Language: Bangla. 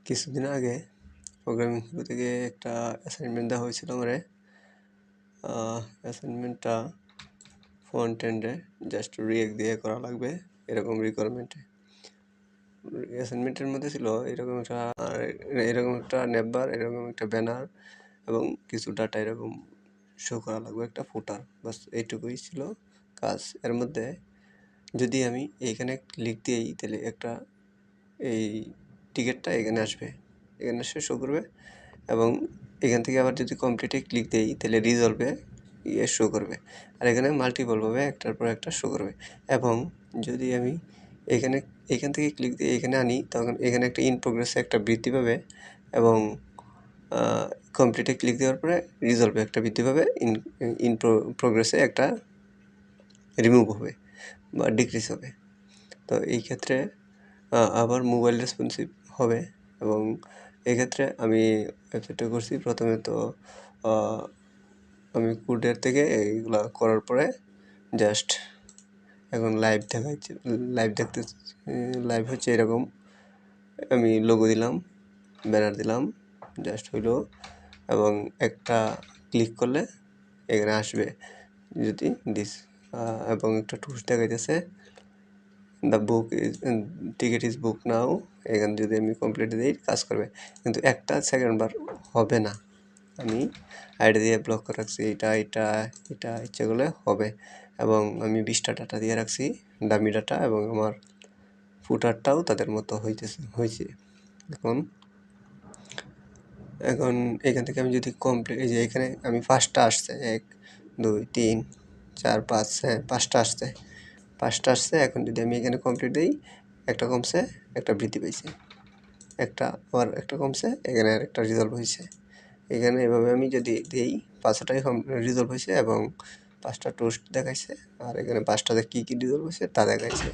কিছুদিন আগে প্রোগ্রামিং শুরু থেকে একটা অ্যাসাইনমেন্ট দেওয়া হয়েছিল আমারে। অ্যাসাইনমেন্টটা ফ্রন্ট এন্ডে জাস্ট রিয়েক্ট দিয়ে করা লাগবে এরকম রিকোয়ারমেন্টে। অ্যাসাইনমেন্টের মধ্যে ছিল এরকম একটা নেবার, এরকম একটা ব্যানার এবং কিছু ডাটা এরকম শো করা লাগবে, একটা ফুটার, বাস এইটুকুই ছিল কাজ। এর মধ্যে যদি আমি এইখানে ক্লিক দিই তাহলে একটা এই টিকিটটা এখানে আসবে, এখানে এসে শো করবে এবং এখান থেকে আবার যদি কমপ্লিটে ক্লিক দিই তাহলে রিজলভে শো করবে, আর এখানে মাল্টিপলভাবে একটার পর একটা শো করবে। এবং যদি আমি এখান থেকে ক্লিক দিয়ে এখানে আনি তখন এখানে একটা ইন প্রোগ্রেসে একটা বৃদ্ধি পাবে এবং কমপ্লিটে ক্লিক দেওয়ার পরে রিজলভে একটা বৃদ্ধি পাবে, ইন প্রোগ্রেসে একটা রিমুভ হবে বা ডিক্রিজ হবে। তো এই ক্ষেত্রে আবার মোবাইল রেসপন্সিভ হবে এবং এক্ষেত্রে আমি ওয়েবসাইটটা করছি। প্রথমে তো আমি কোডের থেকে এইগুলা করার পরে জাস্ট এখন লাইভ দেখাচ্ছি, লাইভ হচ্ছে এরকম। আমি লোগো দিলাম, ব্যানার দিলাম, জাস্ট হইলো এবং একটা ক্লিক করলে এখানে আসবে যদি এবং একটা টুলস দেখাইতেছে the book is ticket is book now. এখানে যদি আমি কমপ্লিট দিই কাজ করবে, কিন্তু একটা সেকেন্ড বার হবে না। আমি আইডি দিয়ে ব্লক করে রাখছি, এটা ইচ্ছে করলে হবে। এবং আমি 20টা ডাটা দিয়ে রাখছি, দামি ডাটা, এবং আমার ফুটারটাও তাদের মতো হয়েছে। এখন এখান থেকে আমি যদি কমপ্লিট, এই যে এখানে আমি 5টা আসছে, 1 2 3 4 5, হ্যাঁ 5টা আসছে। এখন যদি আমি এখানে কমপ্লিট দিই, একটা কমছে, একটা বৃদ্ধি পাইছে, আবার একটা কমছে, এখানে আর একটা রিজলভ হয়েছে। এখানে এভাবে আমি যদি দিই 5টাই রিজলভ হয়েছে এবং 5টা টোস্ট দেখাইছে, আর এখানে 5টাতে কী রিজলভ হয়েছে তা দেখাইছে।